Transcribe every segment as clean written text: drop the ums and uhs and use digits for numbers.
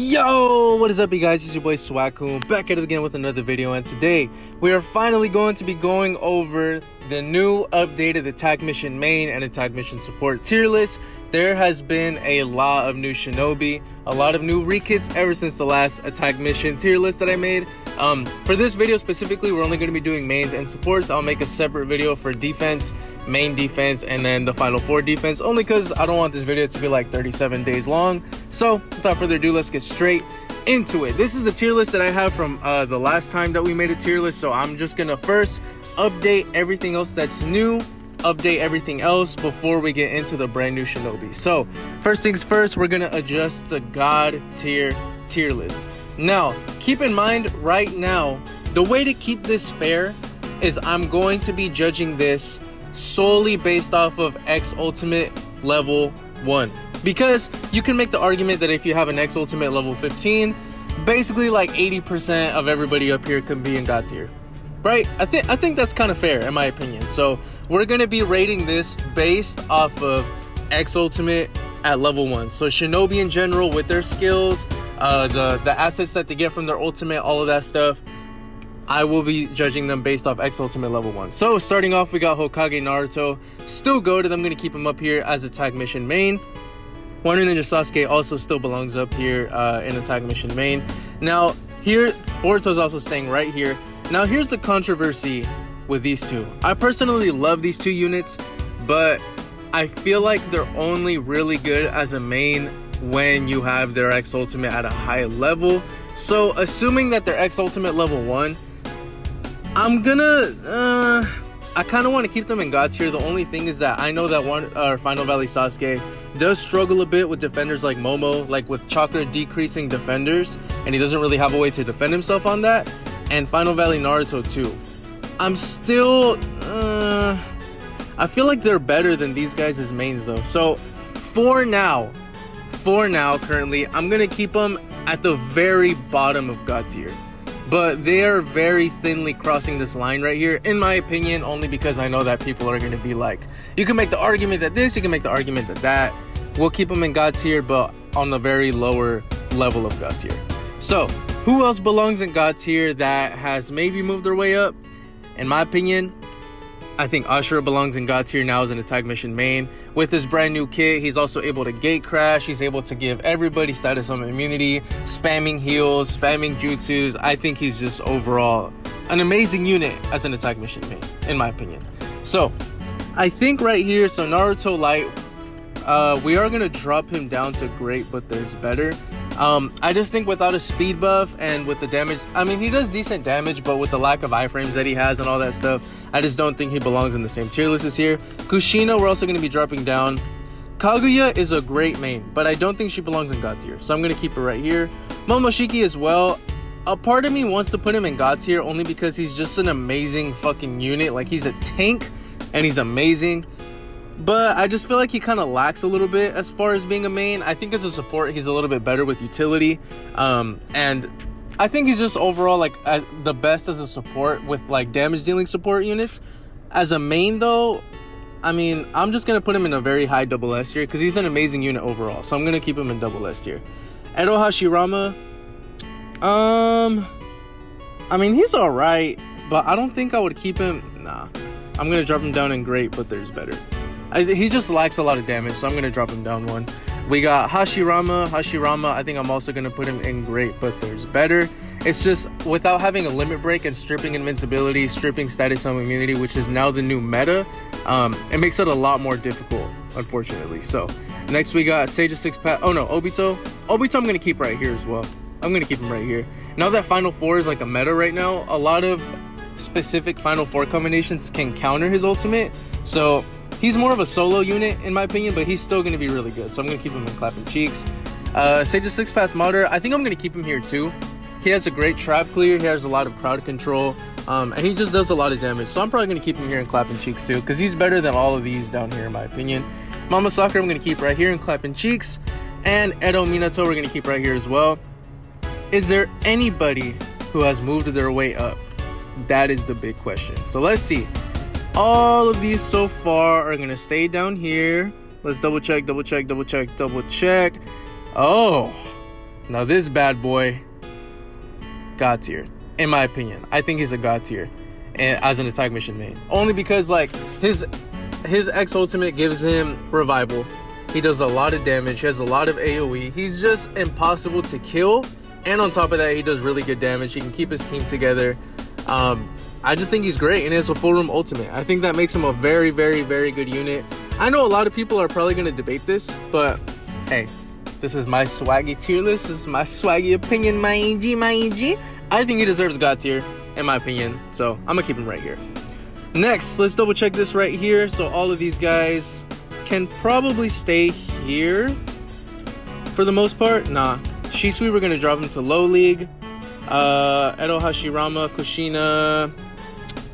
Yo, what is up, you guys? It's your boy Swag-kun back at it again with another video, and today we are finally going to be going over the new updated attack mission main and attack mission support tier list. There has been a lot of new shinobi, a lot of new rekits ever since the last attack mission tier list that I made. For this video specifically, we're only going to be doing mains and supports. I'll make a separate video for defense, main defense, and then the final four defense, only because I don't want this video to be like 37 days long. So without further ado, let's get straight into it. This is the tier list that I have from the last time that we made a tier list. So I'm just gonna first update everything else that's new, update everything else before we get into the brand new shinobi. So first things first, we're gonna adjust the god tier list. Now keep in mind, right now the way to keep this fair is I'm going to be judging this solely based off of X Ultimate level 1, because you can make the argument that if you have an X Ultimate level 15, basically like 80% of everybody up here can be in god tier, right? I think that's kind of fair in my opinion. So we're gonna be rating this based off of X Ultimate at level 1. So shinobi in general with their skills, the assets that they get from their ultimate, all of that stuff, I will be judging them based off X Ultimate level 1. So starting off, we got Hokage Naruto, still goated. I'm gonna keep him up here as attack mission main. Wonder Ninja Sasuke also still belongs up here in attack mission main. Now here, Boruto's also staying right here. Now here's the controversy with these two. I personally love these two units, but I feel like they're only really good as a main when you have their X Ultimate at a high level. So assuming that they're X Ultimate level 1, I'm gonna I kind of want to keep them in god tier. The only thing is that I know that Final Valley Sasuke does struggle a bit with defenders like Momo, like with chakra decreasing defenders, and he doesn't really have a way to defend himself on that. And Final Valley Naruto too. I'm still I feel like they're better than these guys as mains though. So for now currently, I'm gonna keep them at the very bottom of god tier, but they are very thinly crossing this line right here, in my opinion, only because I know that people are going to be like, you can make the argument that this, you can make the argument that that. We'll keep them in god tier, but on the very lower level of god tier. So who else belongs in god tier that has maybe moved their way up? In my opinion, I think Ashura belongs in god tier now as an attack mission main. With his brand new kit, he's also able to gate crash. He's able to give everybody status summon immunity, spamming heals, spamming jutsus. I think he's just overall an amazing unit as an attack mission main, in my opinion. So I think right here, so Naruto Light, we are going to drop him down to great, but there's better. I just think without a speed buff and with the damage, I mean, he does decent damage, but with the lack of iframes that he has and all that stuff, I just don't think he belongs in the same tier list as here. Kushina, we're also going to be dropping down. Kaguya is a great main, but I don't think she belongs in god tier, so I'm going to keep her right here. Momoshiki as well. A part of me wants to put him in god tier only because he's just an amazing fucking unit. Like, he's a tank and he's amazing. But I just feel like he kind of lacks a little bit as far as being a main. I think as a support, he's a little bit better with utility. And I think he's just overall like the best as a support with like damage dealing support units. As a main though, I mean, I'm just going to put him in a very high double S tier because he's an amazing unit overall. So I'm going to keep him in double S tier. Ero Hashirama, I mean, he's all right, but I don't think I would keep him. Nah, I'm going to drop him down in great, but there's better. He just lacks a lot of damage, so I'm going to drop him down one. We got Hashirama, I think I'm also going to put him in great, but there's better. It's just without having a limit break and stripping invincibility, stripping status summon immunity, which is now the new meta, it makes it a lot more difficult, unfortunately. So next we got Sage of Six Path. Oh no, Obito I'm going to keep right here as well. I'm going to keep him right here. Now that Final Four is like a meta right now, a lot of specific Final Four combinations can counter his ultimate. So he's more of a solo unit in my opinion, but he's still going to be really good. So I'm going to keep him in clapping cheeks. Sage of Six Path Martyr, I think I'm going to keep him here too. He has a great trap clear. He has a lot of crowd control. And he just does a lot of damage. So I'm probably going to keep him here in clapping cheeks too, because he's better than all of these down here in my opinion. Mama Soccer, I'm going to keep right here in clapping cheeks. And Edominato, we're going to keep right here as well. Is there anybody who has moved their way up? That is the big question. So let's see. All of these so far are going to stay down here. Let's double check. Oh, Now this bad boy, God tier, in my opinion. I think he's a God tier as an attack mission main. Only because like his X ultimate gives him revival. He does a lot of damage. He has a lot of AoE. He's just impossible to kill. And on top of that, he does really good damage. He can keep his team together. I just think he's great, and he has a full room ultimate. I think that makes him a very, very, very good unit. I know a lot of people are probably going to debate this, but hey, this is my swaggy tier list. This is my swaggy opinion, my EG. I think he deserves God tier, in my opinion. So I'm going to keep him right here. Next, let's double check this right here. So all of these guys can probably stay here for the most part. Nah, Shisui, we're going to drop him to low league. Ero Hashirama, Kushina,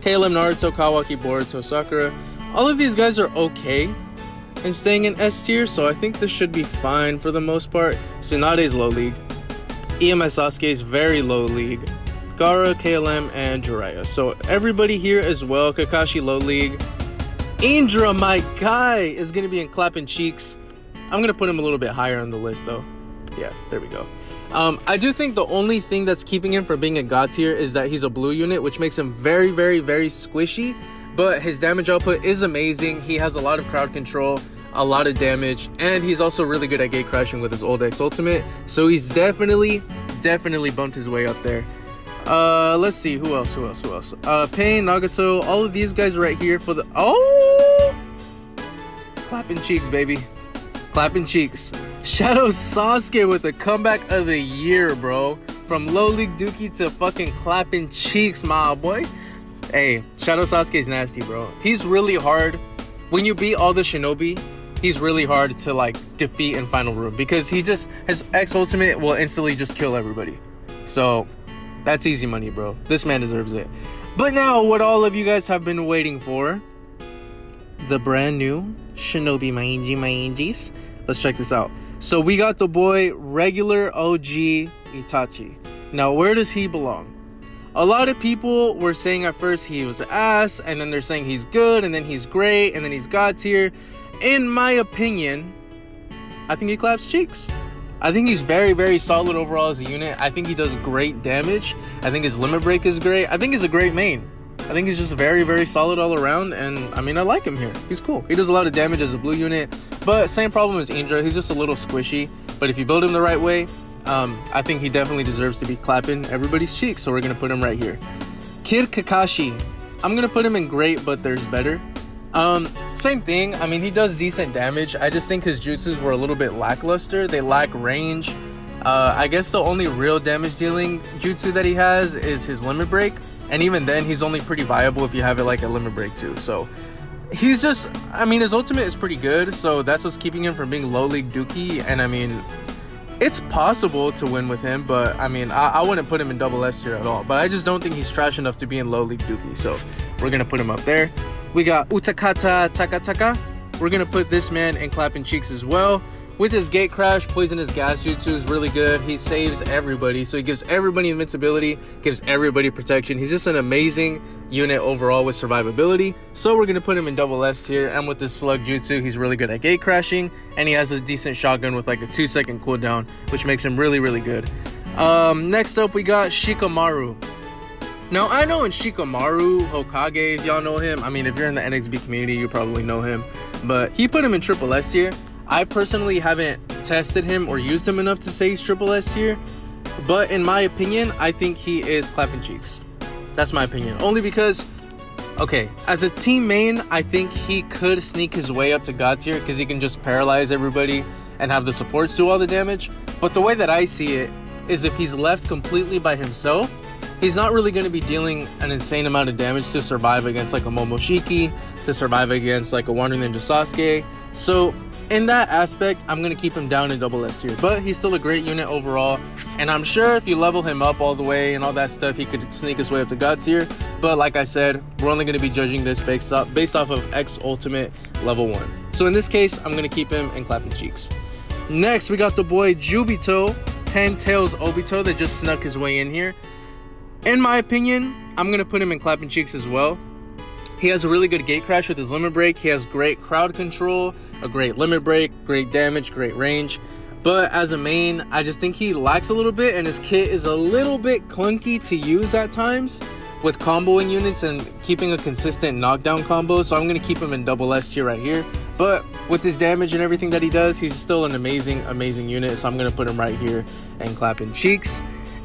KLM, Naruto, Kawaki, Boruto, Sakura. All of these guys are okay in staying in S tier, so I think this should be fine for the most part. Tsunade's low league. EMS Sasuke is very low league. Gaara, KLM, and Jarya. So everybody here as well. Kakashi low league. Indra, my guy, is going to be in clapping cheeks. I'm going to put him a little bit higher on the list though. Yeah, there we go. I do think the only thing that's keeping him from being a God tier is that he's a blue unit, which makes him very, very, very squishy. But his damage output is amazing. He has a lot of crowd control, a lot of damage, and he's also really good at gate crashing with his old X ultimate. So he's definitely bumped his way up there. Let's see, who else? Pain, Nagato, all of these guys right here for the... Oh! Clapping cheeks, baby. Clapping cheeks. Shadow Sasuke with the comeback of the year, bro. From low league dookie to fucking clapping cheeks, my boy. Hey, Shadow Sasuke's nasty, bro. He's really hard. When you beat all the shinobi, he's really hard to like defeat in final room, because he just, his X ultimate will instantly just kill everybody. So that's easy money, bro. This man deserves it. But now, what all of you guys have been waiting for, the brand new shinobi Maingis. Let's check this out. So we got the boy regular OG Itachi. Now, where does he belong? A lot of people were saying at first he was ass, and then they're saying he's good, and then he's great, and then he's God tier. In my opinion, I think he claps cheeks. I think he's very, very solid overall as a unit. I think he does great damage. I think his limit break is great. I think he's a great main. I think he's just very, very solid all around, and I mean, I like him here. He's cool. He does a lot of damage as a blue unit, but same problem as Indra. He's just a little squishy, but if you build him the right way, I think he definitely deserves to be clapping everybody's cheeks, so we're going to put him right here. Kid Kakashi. I'm going to put him in great, but there's better. Same thing. I mean, he does decent damage. I just think his jutsus were a little bit lackluster. They lack range. I guess the only real damage dealing jutsu that he has is his limit break. And even then, he's only pretty viable if you have it like a limit break too. So he's just, I mean, his ultimate is pretty good. So that's what's keeping him from being low league dookie. And I mean, it's possible to win with him, but I mean, I wouldn't put him in double S tier at all. But I just don't think he's trash enough to be in low league dookie. So we're going to put him up there. We got Utakata Takataka. We're going to put this man in clapping cheeks as well. With his gate crash, poisonous gas jutsu is really good. He saves everybody. So he gives everybody invincibility, gives everybody protection. He's just an amazing unit overall with survivability. So we're going to put him in double S tier. And with this slug jutsu, he's really good at gate crashing. And he has a decent shotgun with like a 2-second cooldown, which makes him really, really good. Next up, we got Shikamaru. Now, I know in Shikamaru, Hokage, if y'all know him. I mean, if you're in the NXB community, you probably know him. But he put him in triple S tier. I personally haven't tested him or used him enough to say he's triple S tier. But in my opinion, I think he is clapping cheeks. That's my opinion. Only because, okay, as a team main, I think he could sneak his way up to God tier because he can just paralyze everybody and have the supports do all the damage. But the way that I see it is if he's left completely by himself, he's not really going to be dealing an insane amount of damage to survive against like a Momoshiki, to survive against like a Wandering Ninja Sasuke. So in that aspect, I'm going to keep him down in double S tier. But he's still a great unit overall. And I'm sure if you level him up all the way and all that stuff, he could sneak his way up to God tier. But like I said, we're only going to be judging this based off of X Ultimate level 1. So in this case, I'm going to keep him in clapping cheeks. Next, we got the boy Jubito, 10 Tails Obito that just snuck his way in here. In my opinion, I'm going to put him in clapping cheeks as well. He has a really good gate crash with his limit break. He has great crowd control, a great limit break, great damage, great range. But as a main, I just think he lacks a little bit, and his kit is a little bit clunky to use at times with comboing units and keeping a consistent knockdown combo. So I'm going to keep him in double S tier right here. But with his damage and everything that he does, he's still an amazing unit. So I'm going to put him right here and clapping cheeks.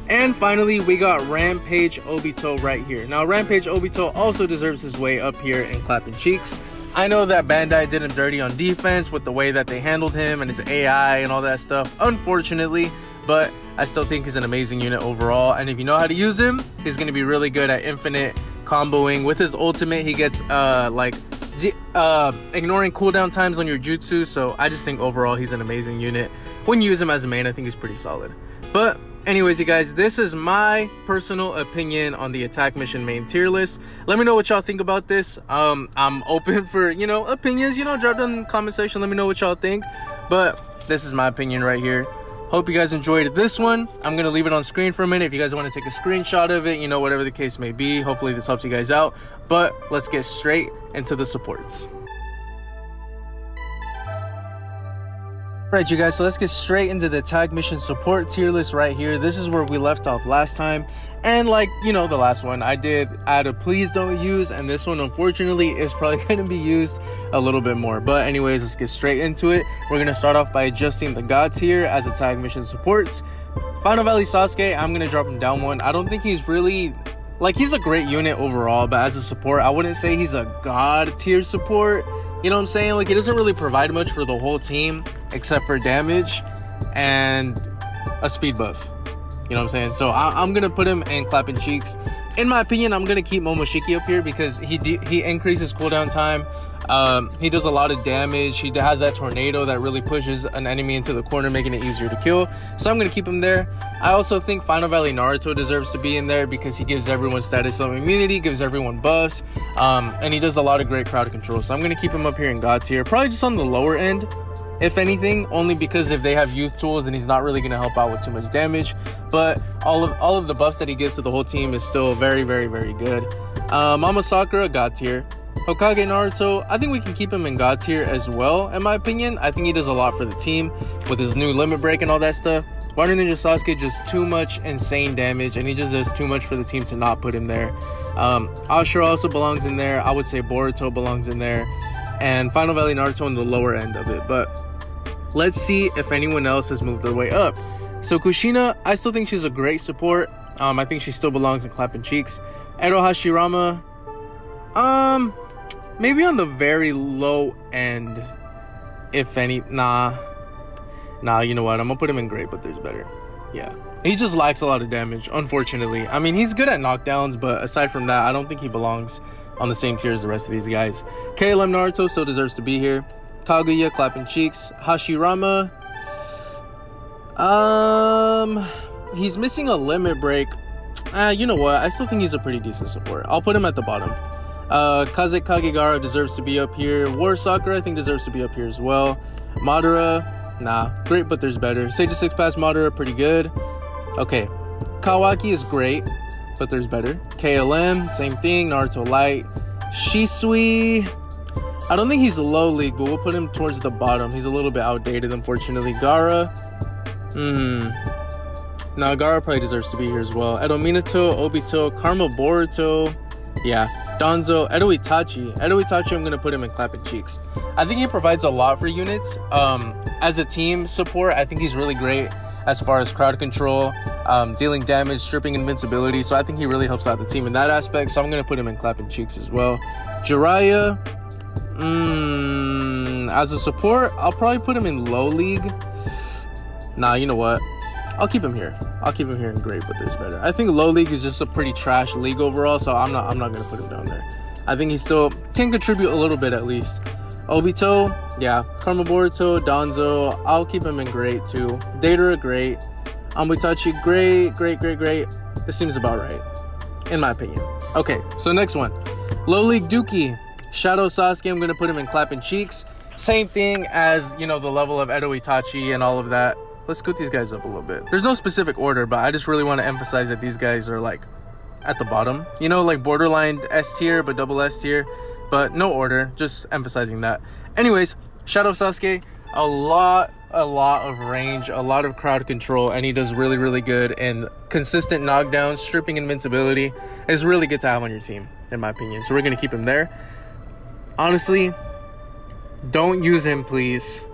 And finally, we got Rampage Obito right here. Now, Rampage Obito also deserves his way up here and clapping cheeks. I know that Bandai did him dirty on defense with the way that they handled him and his AI and all that stuff, unfortunately, but I still think he's an amazing unit overall. And if you know how to use him, he's going to be really good at infinite comboing. With his ultimate, he gets ignoring cooldown times on your jutsu. So I just think overall he's an amazing unit. When you use him as a main, I think he's pretty solid. But anyways, you guys, this is my personal opinion on the attack mission main tier list. Let me know what y'all think about this. I'm open for, opinions, drop down in the comment section. Let me know what y'all think. But this is my opinion right here. Hope you guys enjoyed this one. I'm going to leave it on screen for a minute if you guys want to take a screenshot of it, whatever the case may be. Hopefully this helps you guys out. But let's get straight into the supports. Alright, you guys, so let's get straight into the tag mission support tier list right here. This is where we left off last time, and like the last one, I did add a please don't use, and this one unfortunately is probably going to be used a little bit more. But anyways, let's get straight into it. We're going to start off by adjusting the god tier as the tag mission supports. Final Valley Sasuke, I'm going to drop him down one. I don't think he's really, he's a great unit overall, but as a support, I wouldn't say he's a god tier support. You know what I'm saying? He doesn't really provide much for the whole team except for damage and a speed buff. You know what I'm saying? So I'm going to put him in clapping cheeks. In my opinion, I'm going to keep Momoshiki up here because he increases cooldown time. He does a lot of damage. He has that tornado that really pushes an enemy into the corner, making it easier to kill. So I'm going to keep him there. I also think Final Valley Naruto deserves to be in there because he gives everyone status of immunity, gives everyone buffs, and he does a lot of great crowd control. So I'm going to keep him up here in god tier, probably just on the lower end, if anything, only because if they have youth tools, and he's not really going to help out with too much damage. But all of the buffs that he gives to the whole team is still very good. Mama Sakura, god tier. Hokage Naruto, I think we can keep him in god tier as well, in my opinion. I think he does a lot for the team with his new limit break and all that stuff. Water Ninja Sasuke, just too much insane damage, and he just does too much for the team to not put him there. Ashura also belongs in there. I would say Boruto belongs in there. And Final Valley Naruto on the lower end of it. But let's see if anyone else has moved their way up. So Kushina, I still think she's a great support. I think she still belongs in clapping cheeks. Ero Hashirama, maybe on the very low end, if any. Nah, you know what? I'm gonna put him in great, but there's better. Yeah. He just lacks a lot of damage, unfortunately. I mean, he's good at knockdowns, but aside from that, I don't think he belongs on the same tier as the rest of these guys. KLM Naruto still deserves to be here. Kaguya, clapping cheeks. Hashirama, he's missing a limit break. You know what? I still think he's a pretty decent support. I'll put him at the bottom. Kaze Kagegara deserves to be up here. War Sakura, I think, deserves to be up here as well. Madara, nah, great, but there's better. Sage 6 Pass Madara, pretty good. Okay, Kawaki is great, but there's better. KLM, same thing. Naruto Light. Shisui, I don't think he's low league, but we'll put him towards the bottom. He's a little bit outdated, unfortunately. Gaara, no, Gaara probably deserves to be here as well. Edominato, Obito, Karma Boruto, yeah. Danzo, Ero Itachi. Ero Itachi, I'm going to put him in clapping cheeks. I think he provides a lot for units. As a team support, I think he's really great as far as crowd control, dealing damage, stripping invincibility. So I think he really helps out the team in that aspect. So I'm going to put him in clapping cheeks as well. Jarya, as a support, I'll probably put him in low league. Nah, you know what? I'll keep him here. I'll keep him here in great, but there's better. I think low league is just a pretty trash league overall, so I'm not gonna put him down there. I think he still can contribute a little bit at least. Obito, yeah. Karma Boruto, Danzo, I'll keep him in great too. Deidara, great. Itachi, great. This seems about right, in my opinion. Okay, so next one. Low league Dookie. Shadow Sasuke, I'm gonna put him in clapping cheeks. Same thing as, the level of Ero Itachi and all of that. Let's scoot these guys up a little bit. There's no specific order, but I just really want to emphasize that these guys are at the bottom. Borderline S tier, but double S tier. But no order, just emphasizing that. Anyways, Shadow Sasuke, a lot a lot of range, a lot of crowd control, and he does really, really good. And consistent knockdowns, stripping invincibility is really good to have on your team, in my opinion. So we're going to keep him there. Honestly, don't use him, please.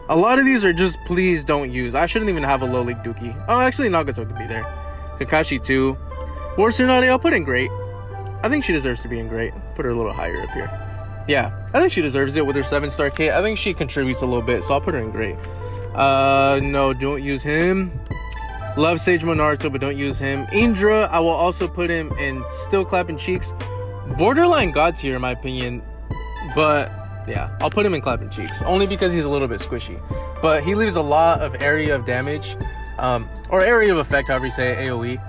A lot of these are just please don't use. I shouldn't even have a low league Dookie. Oh, actually, Nagato could be there. Kakashi too. War Tsunade, I'll put in great. I think she deserves to be in great. Put her a little higher up here. Yeah, I think she deserves it with her 7-star kit. I think she contributes a little bit, so I'll put her in great. No, don't use him. Love Sage Naruto, but don't use him. Indra, I will also put him in still clapping cheeks. Borderline god tier, in my opinion. But yeah, I'll put him in clapping cheeks. Only because he's a little bit squishy. But he leaves a lot of area of damage. Or area of effect, however you say it, AoE.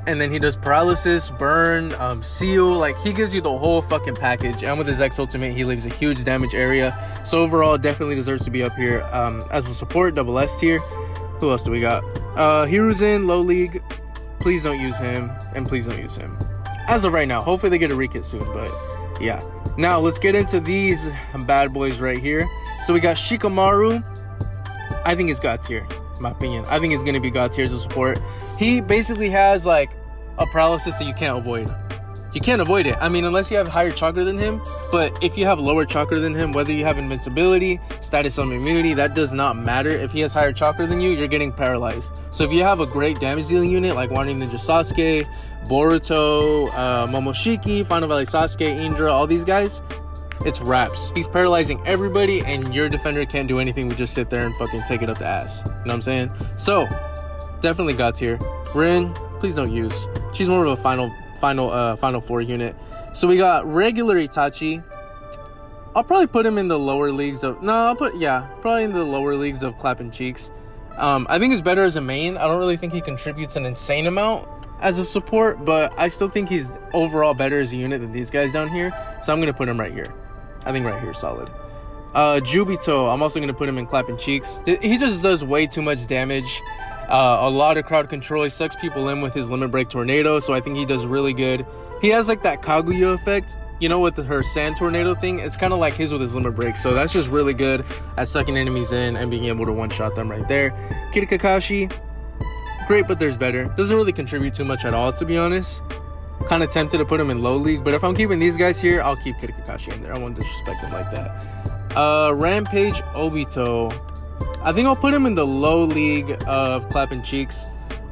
And then he does paralysis, burn, seal. Like, he gives you the whole fucking package. And with his X ultimate, he leaves a huge damage area. So overall, definitely deserves to be up here as a support, double S tier. Who else do we got? Hiruzen, low league. Please don't use him. And please don't use him. As of right now. Hopefully they get a rekit soon. But yeah. Now, let's get into these bad boys right here. So we got Shikamaru. I think he's god tier. In my opinion, I think he's going to be god tier as a support. He basically has like a paralysis that you can't avoid. You can't avoid it. I mean, unless you have higher chakra than him. But if you have lower chakra than him, whether you have invincibility, status of immunity, that does not matter. If he has higher chakra than you, you're getting paralyzed. So if you have a great damage dealing unit like Wanting Ninja Sasuke, Boruto, Momoshiki, Final Valley Sasuke, Indra, all these guys, it's wraps. He's paralyzing everybody, and your defender can't do anything. We just sit there and fucking take it up the ass. You know what I'm saying? So, definitely god tier. Rin, please don't use. She's more of a final 4 unit. So we got regular Itachi. I'll probably put him in the lower leagues of... probably in the lower leagues of clapping cheeks. I think he's better as a main. I don't really think he contributes an insane amount as a support, but I still think he's overall better as a unit than these guys down here. So I'm going to put him right here. I think right here is solid. Obito, I'm also going to put him in clapping cheeks. He just does way too much damage. A lot of crowd control. He sucks people in with his limit break tornado, so I think he does really good. He has like that Kaguya effect, you know, with her sand tornado thing. It's kind of like his with his limit break, so that's just really good at sucking enemies in and being able to one-shot them right there. Kid Kakashi, great, but there's better. Doesn't really contribute too much at all, to be honest. Kind of tempted to put him in low league, but if I'm keeping these guys here, I'll keep Kid Kakashi in there. I won't disrespect him like that. Rampage Obito, I think I'll put him in the low league of clapping cheeks,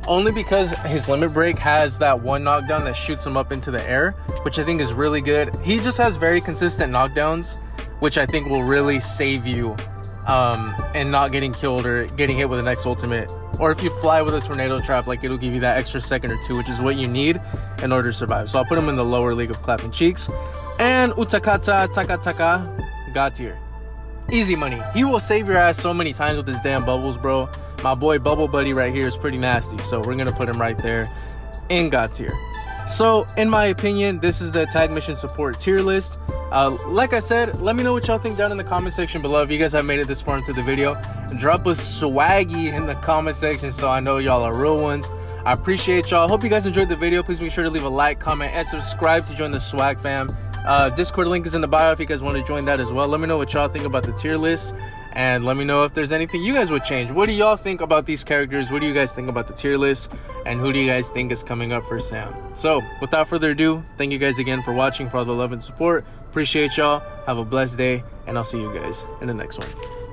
only because his limit break has that one knockdown that shoots him up into the air, which I think is really good. He just has very consistent knockdowns, which I think will really save you and not getting killed or getting hit with the next ultimate. Or if you fly with a tornado trap, like, it'll give you that extra second or two, which is what you need in order to survive. So I'll put him in the lower league of clapping cheeks. And Utakata Takataka, god tier. Easy money. He will save your ass so many times with his damn bubbles, bro. My boy Bubble Buddy right here is pretty nasty, so we're going to put him right there in god tier. So, in my opinion, this is the tag mission support tier list. Like I said, let me know what y'all think down in the comment section below. If you guys have made it this far into the video, drop a swaggy in the comment section so I know y'all are real ones. I appreciate y'all. Hope you guys enjoyed the video. Please make sure to leave a like, comment, and subscribe to join the swag fam. Discord link is in the bio if you guys want to join that as well. Let me know what y'all think about the tier list, and let me know if there's anything you guys would change. What do y'all think about these characters? What do you guys think about the tier list, and who do you guys think is coming up for Sam? So without further ado, thank you guys again for watching, for all the love and support. Appreciate y'all. Have a blessed day, and I'll see you guys in the next one.